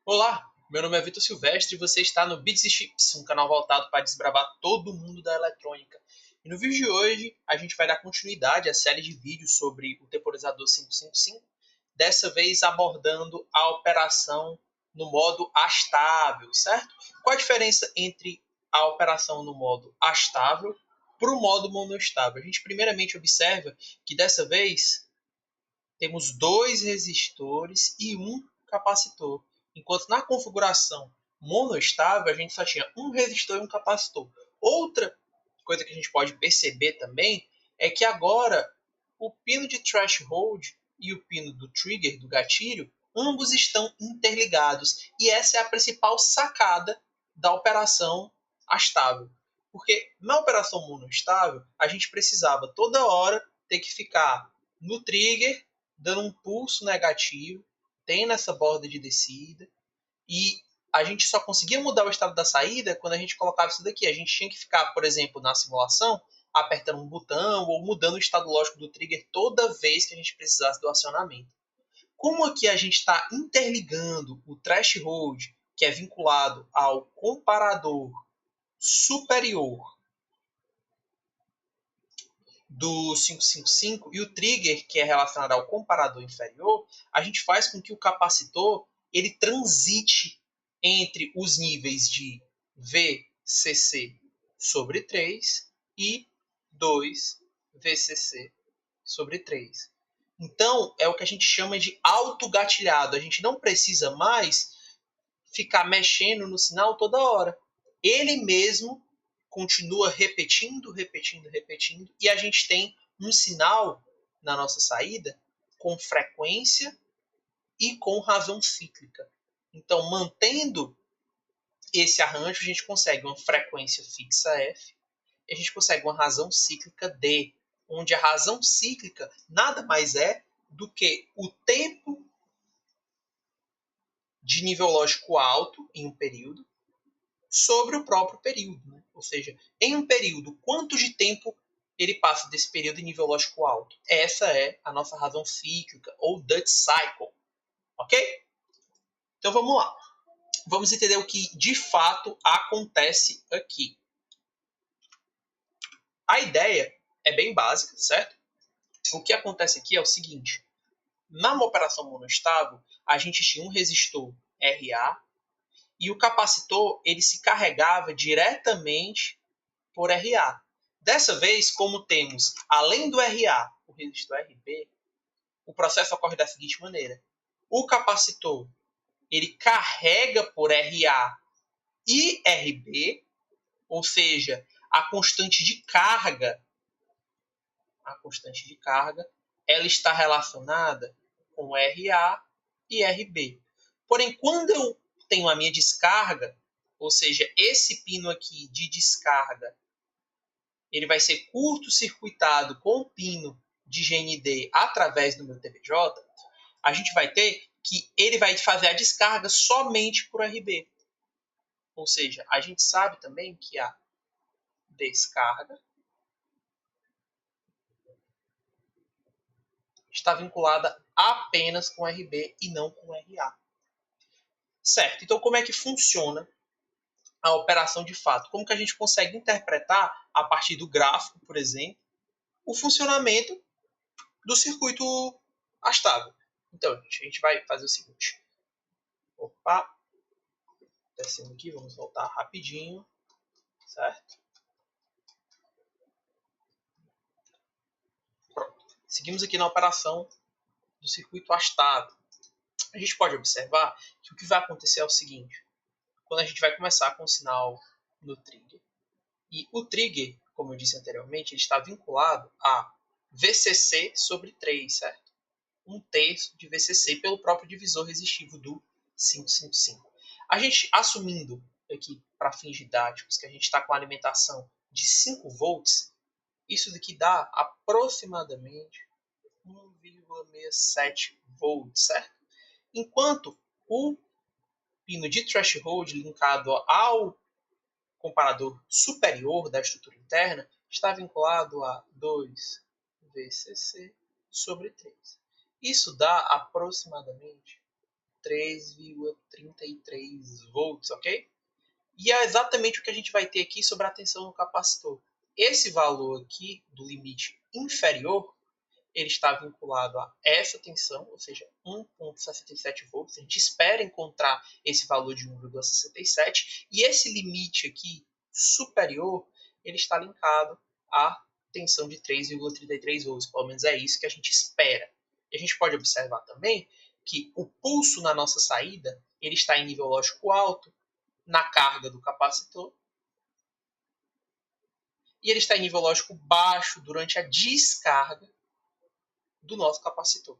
Olá, meu nome é Vitor Silvestre e você está no Bits e Chips, um canal voltado para desbravar todo o mundo da eletrônica. E no vídeo de hoje a gente vai dar continuidade à série de vídeos sobre o temporizador 555, dessa vez abordando a operação no modo astável, certo? Qual a diferença entre a operação no modo astável para o modo monoestável? A gente primeiramente observa que dessa vez temos dois resistores e um capacitor, enquanto na configuração monoestável a gente só tinha um resistor e um capacitor. Outra coisa que a gente pode perceber também é que agora o pino de threshold e o pino do trigger, do gatilho, ambos estão interligados. E essa é a principal sacada da operação astável. Porque na operação monoestável, a gente precisava toda hora ter que ficar no trigger dando um pulso negativo, tem nessa borda de descida, e a gente só conseguia mudar o estado da saída quando a gente colocava isso daqui. A gente tinha que ficar, por exemplo, na simulação, apertando um botão ou mudando o estado lógico do trigger toda vez que a gente precisasse do acionamento. Como aqui a gente está interligando o threshold, que é vinculado ao comparador superior do 555 e o trigger, que é relacionado ao comparador inferior, a gente faz com que o capacitor ele transite entre os níveis de VCC sobre 3 e 2 VCC sobre 3. Então, é o que a gente chama de autogatilhado. A gente não precisa mais ficar mexendo no sinal toda hora. Ele mesmo continua repetindo, repetindo, repetindo, e a gente tem um sinal na nossa saída com frequência e com razão cíclica. Então, mantendo esse arranjo, a gente consegue uma frequência fixa F e a gente consegue uma razão cíclica D, onde a razão cíclica nada mais é do que o tempo de nível lógico alto em um período sobre o próprio período. Né? Ou seja, em um período, quanto de tempo ele passa desse período em nível lógico alto? Essa é a nossa razão cíclica, ou Dutch Cycle. Ok? Então vamos lá. Vamos entender o que de fato acontece aqui. A ideia é bem básica, certo? O que acontece aqui é o seguinte. Na operação monoestável, a gente tinha um resistor RA e o capacitor ele se carregava diretamente por RA. Dessa vez, como temos, além do RA, o resistor RB, o processo ocorre da seguinte maneira. O capacitor ele carrega por RA e RB, ou seja, a constante de carga, ela está relacionada com RA e RB. Porém, quando eu tenho a minha descarga, ou seja, esse pino aqui de descarga, ele vai ser curto-circuitado com o pino de GND através do meu TBJ, a gente vai ter que ele vai fazer a descarga somente por RB. Ou seja, a gente sabe também que a descarga está vinculada apenas com RB e não com RA. Certo, então como é que funciona a operação de fato? Como que a gente consegue interpretar, a partir do gráfico, por exemplo, o funcionamento do circuito astável? Então, a gente vai fazer o seguinte. Opa, descendo aqui, vamos voltar rapidinho, certo? Pronto. Seguimos aqui na operação do circuito astável. A gente pode observar que o que vai acontecer é o seguinte. Quando a gente vai começar com o sinal no trigger, e o trigger, como eu disse anteriormente, ele está vinculado a VCC sobre 3, certo? Um terço de VCC pelo próprio divisor resistivo do 555. A gente, assumindo aqui, para fins didáticos, que a gente está com a alimentação de 5 volts, isso daqui dá aproximadamente 1,67 volts, certo? Enquanto o pino de threshold linkado ao comparador superior da estrutura interna está vinculado a 2 VCC sobre 3. Isso dá aproximadamente 3,33 volts, ok? E é exatamente o que a gente vai ter aqui sobre a tensão no capacitor. Esse valor aqui do limite inferior, ele está vinculado a essa tensão, ou seja, 1,67 volts. A gente espera encontrar esse valor de 1,67. E esse limite aqui superior, ele está linkado à tensão de 3,33 volts. Pelo menos é isso que a gente espera. E a gente pode observar também que o pulso na nossa saída, ele está em nível lógico alto, na carga do capacitor, e ele está em nível lógico baixo durante a descarga do nosso capacitor.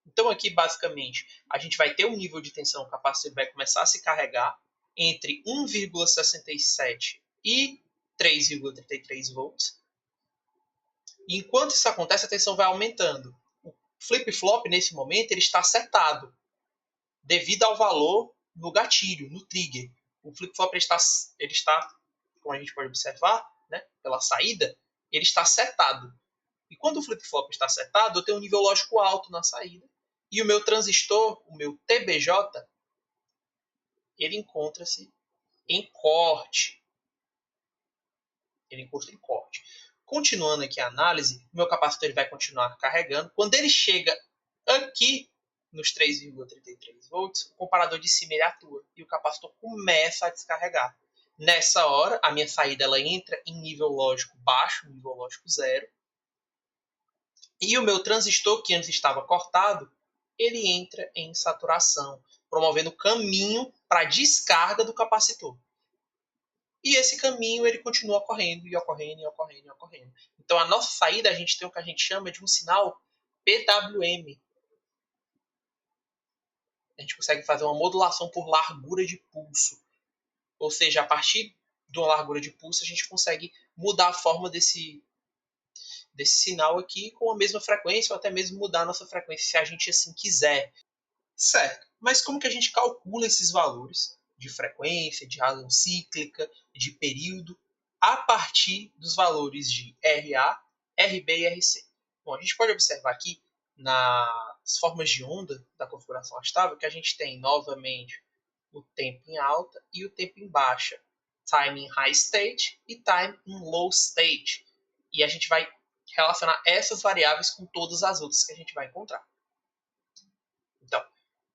Então aqui, basicamente, a gente vai ter um nível de tensão, o capacitor vai começar a se carregar entre 1,67 e 3,33 volts. E enquanto isso acontece, a tensão vai aumentando. O flip-flop, nesse momento, ele está setado devido ao valor no gatilho, no trigger. O flip-flop ele está, como a gente pode observar, né, pela saída, ele está setado. E quando o flip-flop está setado, eu tenho um nível lógico alto na saída. E o meu transistor, o meu TBJ, ele encontra-se em corte. Ele encontra em corte. Continuando aqui a análise, o meu capacitor ele vai continuar carregando. Quando ele chega aqui nos 3,33 volts, o comparador de cima ele atua e o capacitor começa a descarregar. Nessa hora, a minha saída ela entra em nível lógico baixo, nível lógico zero. E o meu transistor, que antes estava cortado, ele entra em saturação, promovendo caminho para a descarga do capacitor. E esse caminho ele continua ocorrendo e ocorrendo e ocorrendo e ocorrendo. Então a nossa saída a gente tem o que a gente chama de um sinal PWM. A gente consegue fazer uma modulação por largura de pulso. Ou seja, a partir de uma largura de pulso a gente consegue mudar a forma desse sinal aqui com a mesma frequência ou até mesmo mudar a nossa frequência se a gente assim quiser. Certo, mas como que a gente calcula esses valores de frequência, de razão cíclica, de período, a partir dos valores de RA, RB e RC? Bom, a gente pode observar aqui nas formas de onda da configuração estável que a gente tem novamente o tempo em alta e o tempo em baixa, time in high state e time in low state. E a gente vai relacionar essas variáveis com todas as outras que a gente vai encontrar. Então,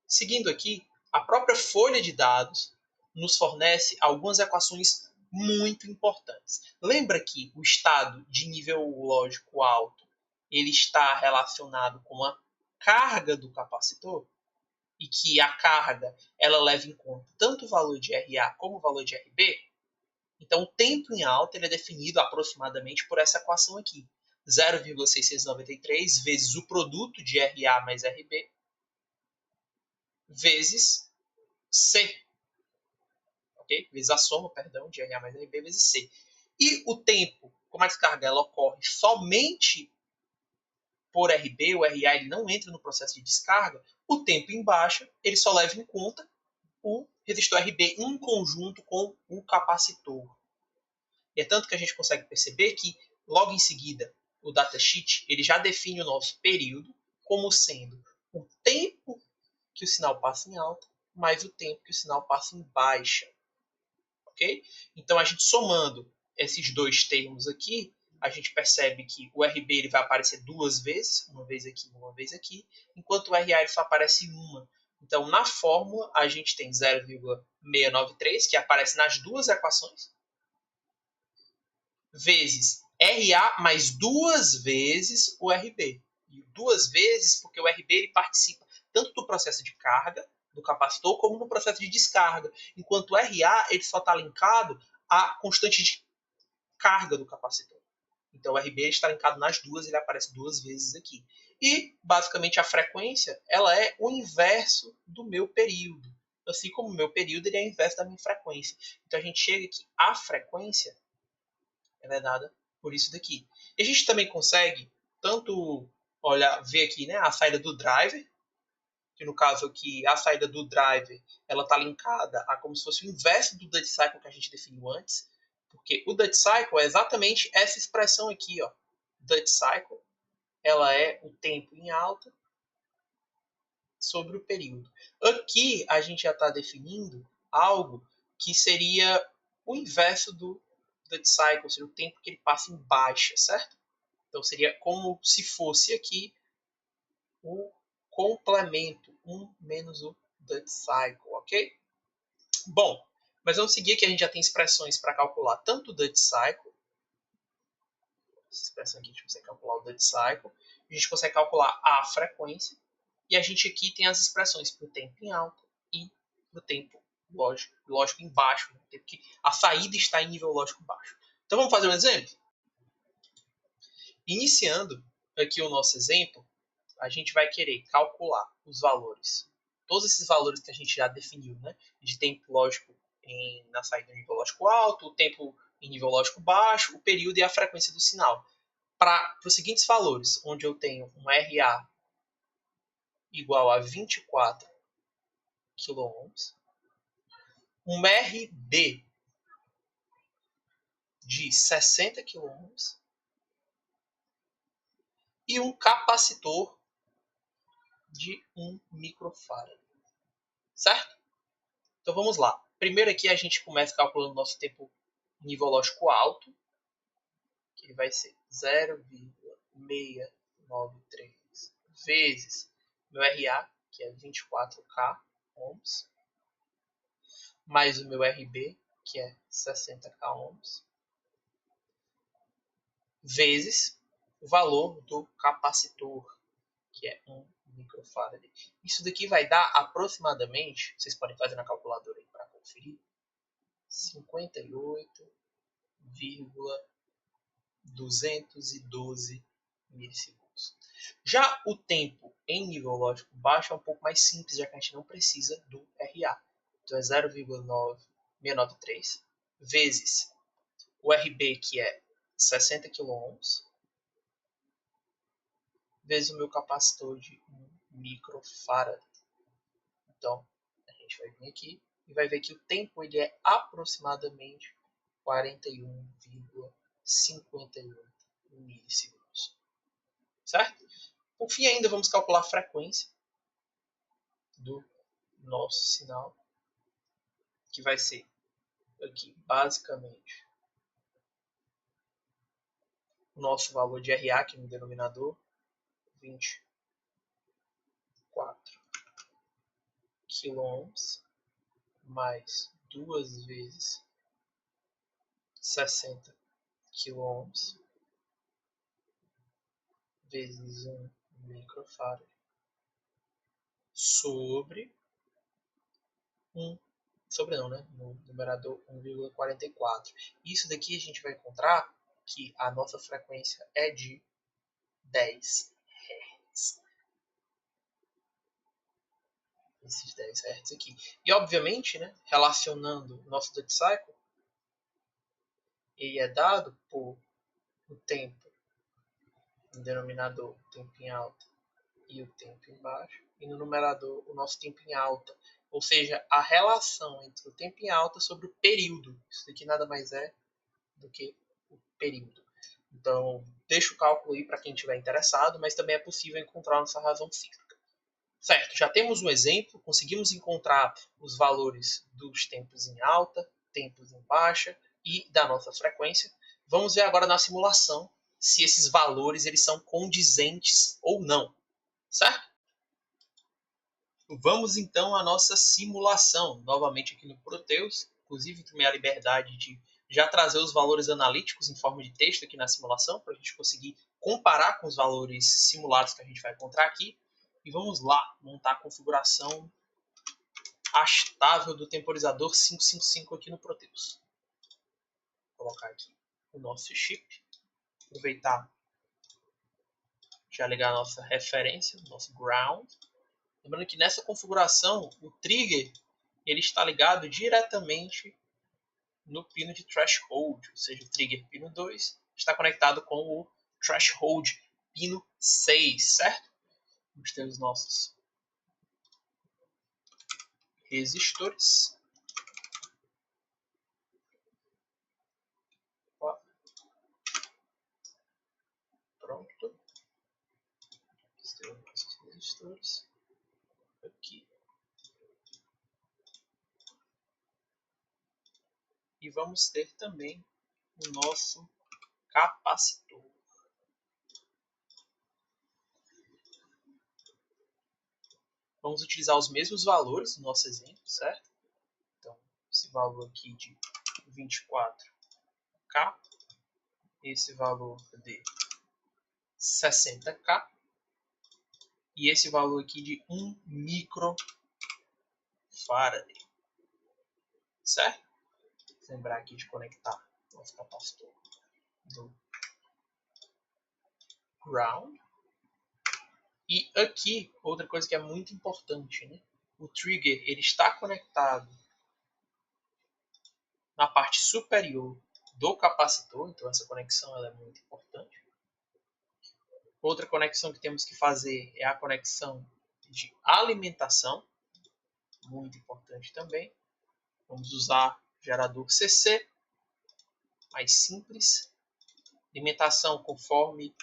seguindo aqui, a própria folha de dados nos fornece algumas equações muito importantes. Lembra que o estado de nível lógico alto ele está relacionado com a carga do capacitor e que a carga ela leva em conta tanto o valor de RA como o valor de RB. Então, o tempo em alta ele é definido aproximadamente por essa equação aqui. 0,693 vezes o produto de RA mais RB vezes C. Okay? Vezes a soma, perdão, de RA mais RB vezes C. E o tempo, como a descarga ela ocorre somente por RB, o RA ele não entra no processo de descarga, o tempo em baixa ele só leva em conta o resistor RB em conjunto com o capacitor. E é tanto que a gente consegue perceber que, logo em seguida, o datasheet ele já define o nosso período como sendo o tempo que o sinal passa em alta mais o tempo que o sinal passa em baixa. Okay? Então, a gente somando esses dois termos aqui, a gente percebe que o RB ele vai aparecer duas vezes, uma vez aqui, enquanto o RA ele só aparece uma. Então, na fórmula, a gente tem 0,693, que aparece nas duas equações, vezes RA mais duas vezes o RB. E duas vezes porque o RB ele participa tanto do processo de carga do capacitor como no processo de descarga, enquanto o RA ele só está linkado à constante de carga do capacitor. Então o RB está linkado nas duas, ele aparece duas vezes aqui. E basicamente a frequência ela é o inverso do meu período. Assim como o meu período ele é o inverso da minha frequência. Então a gente chega que a frequência ela é dada por isso daqui. E a gente também consegue tanto ver aqui, né, a saída do driver, que no caso aqui a saída do driver ela está linkada a como se fosse o inverso do duty cycle que a gente definiu antes, porque o duty cycle é exatamente essa expressão aqui, ó. Duty cycle ela é o tempo em alta sobre o período. Aqui a gente já está definindo algo que seria o inverso do duty cycle, seria o tempo que ele passa em baixa, certo? Então seria como se fosse aqui o complemento, 1 menos o duty cycle, ok? Bom, mas vamos seguir que a gente já tem expressões para calcular tanto o duty cycle, essa expressão aqui a gente consegue calcular o duty cycle, a gente consegue calcular a frequência, e a gente aqui tem as expressões para o tempo em alta e para o tempo lógico em baixo, né? Tempo que a saída está em nível lógico baixo. Então vamos fazer um exemplo? Iniciando aqui o nosso exemplo, a gente vai querer calcular os valores. Todos esses valores que a gente já definiu, né? De tempo lógico na saída em nível lógico alto, o tempo em nível lógico baixo, o período e a frequência do sinal. Para os seguintes valores, onde eu tenho um RA igual a 24 kΩ, um RB de 60 kΩ e um capacitor de 1 microfarad. Certo? Então vamos lá. Primeiro aqui a gente começa calculando nosso tempo nível lógico alto, que vai ser 0,693 vezes meu RA, que é 24K ohms, mais o meu RB, que é 60K ohms, vezes o valor do capacitor, que é 1 microfarad. Isso daqui vai dar aproximadamente, vocês podem fazer na calculadora aí para conferir, 58,212 milissegundos. Já o tempo em nível lógico baixo é um pouco mais simples, já que a gente não precisa do RA. Então é 0,693 vezes o RB, que é 60 kΩ, vezes o meu capacitor de 1 microfarad. Então, a gente vai vir aqui e vai ver que o tempo ele é aproximadamente 41,58 milissegundos. Certo? Por fim, ainda vamos calcular a frequência do nosso sinal, que vai ser aqui, basicamente, o nosso valor de RA aqui no denominador, 24 kΩ, mais 2 vezes 60 kΩ, vezes 1 microfarad, sobre 1, sobre não, né? No numerador 1,44. Isso daqui a gente vai encontrar que a nossa frequência é de 10 Hz. Esses 10 Hz aqui. E obviamente, né, relacionando o nosso duty cycle, ele é dado por o tempo no denominador, o tempo em alta e o tempo em baixo, e no numerador o nosso tempo em alta. Ou seja, a relação entre o tempo em alta sobre o período. Isso daqui nada mais é do que o período. Então, deixa o cálculo aí para quem estiver interessado, mas também é possível encontrar nossa razão física. Certo, já temos um exemplo, conseguimos encontrar os valores dos tempos em alta, tempos em baixa e da nossa frequência. Vamos ver agora na simulação se esses valores eles são condizentes ou não, certo? Vamos então à nossa simulação, novamente aqui no Proteus. Inclusive, tomei a liberdade de já trazer os valores analíticos em forma de texto aqui na simulação, para a gente conseguir comparar com os valores simulados que a gente vai encontrar aqui. E vamos lá montar a configuração astável do temporizador 555 aqui no Proteus. Vou colocar aqui o nosso chip, aproveitar, já ligar a nossa referência, o nosso ground. Lembrando que nessa configuração, o trigger ele está ligado diretamente no pino de threshold, ou seja, o trigger pino 2 está conectado com o threshold pino 6, certo? Vamos ter os nossos resistores. Pronto. Vamos ter os nossos resistores. e vamos ter também o nosso capacitor. Vamos utilizar os mesmos valores no nosso exemplo, certo? Então, esse valor aqui de 24K, esse valor de 60K e esse valor aqui de 1 microfarad, certo? Vou lembrar aqui de conectar o nosso capacitor do ground. E aqui, outra coisa que é muito importante, né? O trigger ele está conectado na parte superior do capacitor, então essa conexão ela é muito importante. Outra conexão que temos que fazer é a conexão de alimentação, muito importante também. Vamos usar gerador CC, mais simples. Alimentação conforme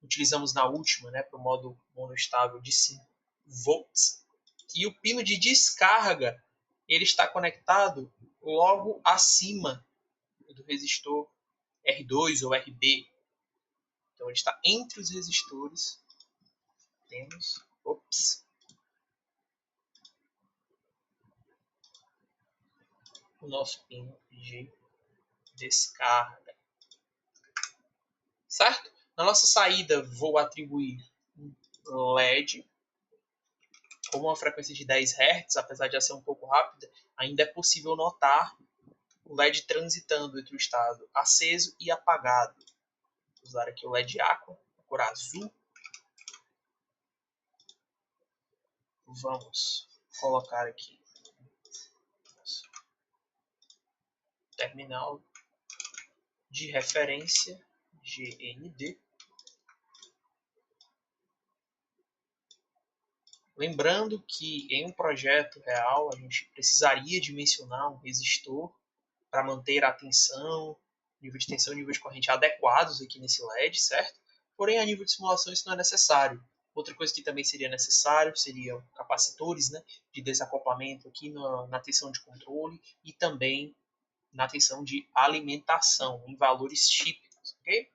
utilizamos na última, né, para o modo monoestável de 5 volts. E o pino de descarga ele está conectado logo acima do resistor R2 ou RB. Então ele está entre os resistores. Temos o nosso pino de descarga. Certo? Na nossa saída vou atribuir um LED com uma frequência de 10 Hz, apesar de ser um pouco rápida, ainda é possível notar o LED transitando entre o estado aceso e apagado. Vou usar aqui o LED Aqua, cor azul. Vamos colocar aqui terminal de referência GND. Lembrando que em um projeto real a gente precisaria dimensionar um resistor para manter a tensão, nível de tensão e nível de corrente adequados aqui nesse LED, certo? Porém, a nível de simulação isso não é necessário. Outra coisa que também seria necessário seriam capacitores, né, de desacoplamento aqui na tensão de controle e também na tensão de alimentação, em valores típicos, ok?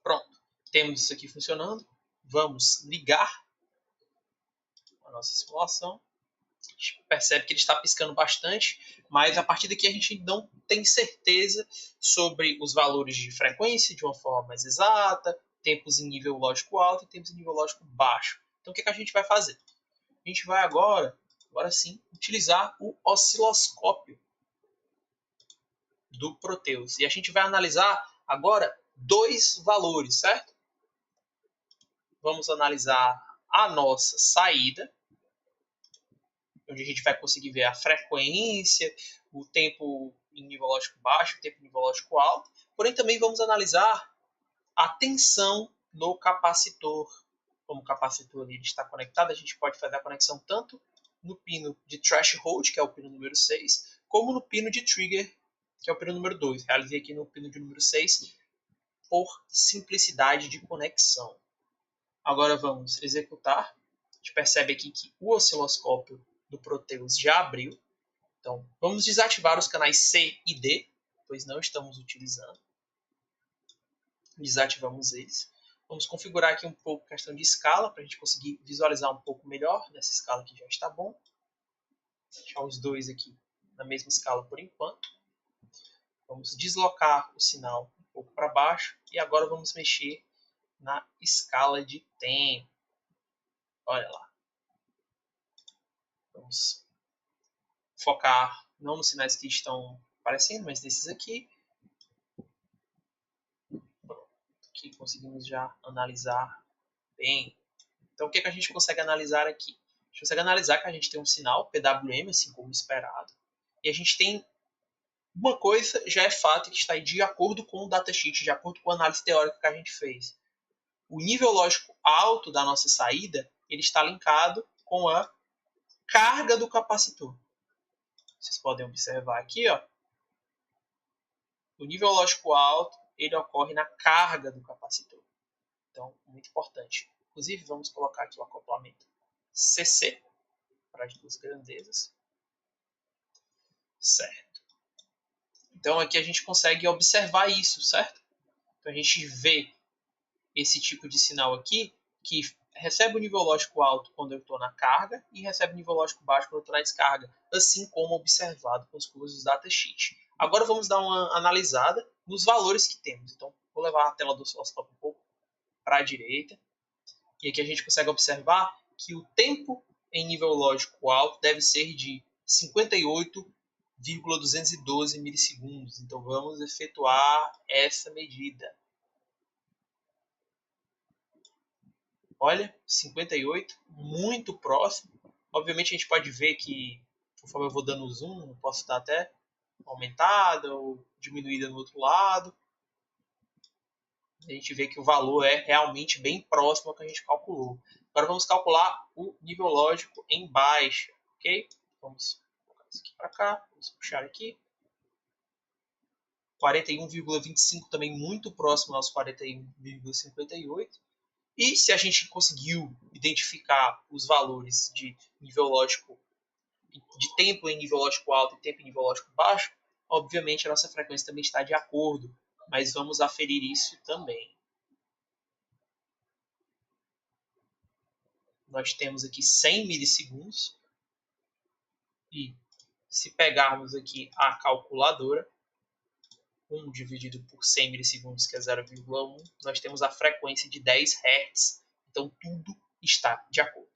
Pronto, temos isso aqui funcionando. Vamos ligar a nossa simulação. A gente percebe que ele está piscando bastante, mas a partir daqui a gente não tem certeza sobre os valores de frequência de uma forma mais exata, tempos em nível lógico alto e tempos em nível lógico baixo. Então o que a gente vai fazer? A gente vai agora sim, utilizar o osciloscópio do Proteus. E a gente vai analisar agora dois valores, certo? Vamos analisar a nossa saída, onde a gente vai conseguir ver a frequência, o tempo em nível lógico baixo, o tempo em nível lógico alto. Porém, também vamos analisar a tensão no capacitor. Como o capacitor ali está conectado, a gente pode fazer a conexão tanto no pino de threshold, que é o pino número 6, como no pino de trigger, que é o pino número 2. Realizei aqui no pino de número 6 por simplicidade de conexão. Agora vamos executar. A gente percebe aqui que o osciloscópio do Proteus já abriu. Então, vamos desativar os canais C e D, pois não estamos utilizando. Desativamos eles. Vamos configurar aqui um pouco a questão de escala, para a gente conseguir visualizar um pouco melhor. Nessa escala aqui já está bom. Vou deixar os dois aqui na mesma escala por enquanto. Vamos deslocar o sinal um pouco para baixo. E agora vamos mexer na escala de tempo. Olha lá. Vamos focar não nos sinais que estão aparecendo, mas nesses aqui. Aqui conseguimos já analisar bem. Então, o que a gente consegue analisar aqui? A gente consegue analisar que a gente tem um sinal PWM, assim como esperado. E a gente tem uma coisa, já é fato, que está de acordo com o datasheet, de acordo com a análise teórica que a gente fez. O nível lógico alto da nossa saída, ele está linkado com a carga do capacitor. Vocês podem observar aqui, ó. O nível lógico alto, ele ocorre na carga do capacitor. Então, muito importante. Inclusive, vamos colocar aqui o acoplamento CC para as duas grandezas. Certo. Então aqui a gente consegue observar isso, certo? Então a gente vê esse tipo de sinal aqui, que recebe o nível lógico alto quando eu estou na carga e recebe o nível lógico baixo quando eu estou na descarga, assim como observado com os curvas do datasheet. Agora vamos dar uma analisada nos valores que temos. Então vou levar a tela do osciloscópio um pouco para a direita, e aqui a gente consegue observar que o tempo em nível lógico alto deve ser de 58,212 milissegundos. Então vamos efetuar essa medida. Olha, 58, muito próximo. Obviamente a gente pode ver que, conforme eu vou dando zoom, eu posso dar até aumentada ou diminuída no outro lado. A gente vê que o valor é realmente bem próximo ao que a gente calculou. Agora vamos calcular o nível lógico em baixa, ok? Vamos colocar isso aqui para cá, vamos puxar aqui. 41,25 também muito próximo aos 41,58. E se a gente conseguiu identificar os valores de nível lógico, de tempo em nível lógico alto e tempo em nível lógico baixo, obviamente a nossa frequência também está de acordo, mas vamos aferir isso também. Nós temos aqui 100 milissegundos e se pegarmos aqui a calculadora, 1 dividido por 100 milissegundos, que é 0,1, nós temos a frequência de 10 Hz. Então tudo está de acordo.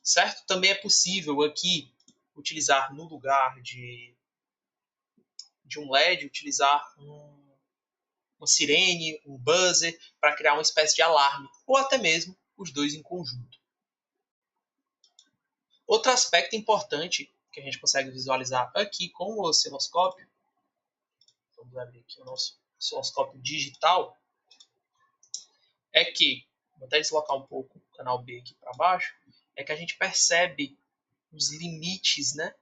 Certo? Também é possível aqui utilizar no lugar de um LED, utilizar uma sirene, um buzzer, para criar uma espécie de alarme, ou até mesmo os dois em conjunto. Outro aspecto importante que a gente consegue visualizar aqui com o osciloscópio, vamos abrir aqui o nosso osciloscópio digital, é que, vou até deslocar um pouco o canal B aqui para baixo, é que a gente percebe os limites, né,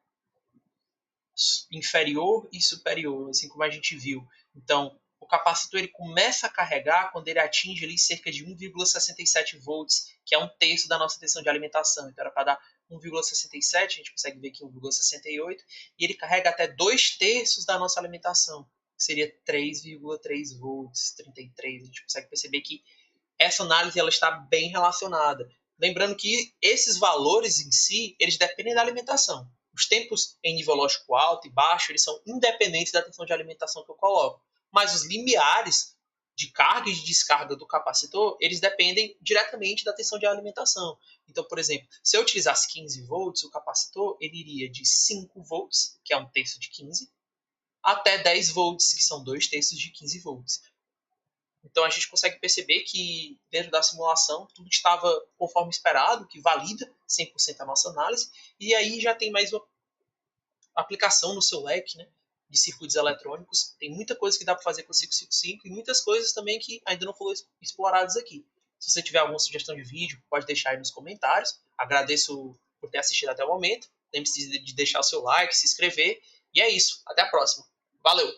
inferior e superior, assim como a gente viu. Então, o capacitor ele começa a carregar quando ele atinge ali cerca de 1,67 volts, que é um terço da nossa tensão de alimentação. Então, era para dar 1,67, a gente consegue ver aqui 1,68, e ele carrega até 2/3 da nossa alimentação, que seria 3,3 volts, 33. A gente consegue perceber que essa análise ela está bem relacionada. Lembrando que esses valores em si, eles dependem da alimentação. Os tempos em nível lógico alto e baixo, eles são independentes da tensão de alimentação que eu coloco. Mas os limiares de carga e de descarga do capacitor, eles dependem diretamente da tensão de alimentação. Então, por exemplo, se eu utilizasse 15 volts, o capacitor ele iria de 5 volts, que é um terço de 15, até 10 volts, que são 2/3 de 15 volts. Então a gente consegue perceber que dentro da simulação tudo estava conforme esperado, que valida 100% a nossa análise, e aí já tem mais uma aplicação no seu leque, né, de circuitos eletrônicos. Tem muita coisa que dá para fazer com o 555 e muitas coisas também que ainda não foram exploradas aqui. Se você tiver alguma sugestão de vídeo, pode deixar aí nos comentários. Agradeço por ter assistido até o momento. Lembre-se de deixar o seu like, se inscrever. E é isso. Até a próxima. Valeu!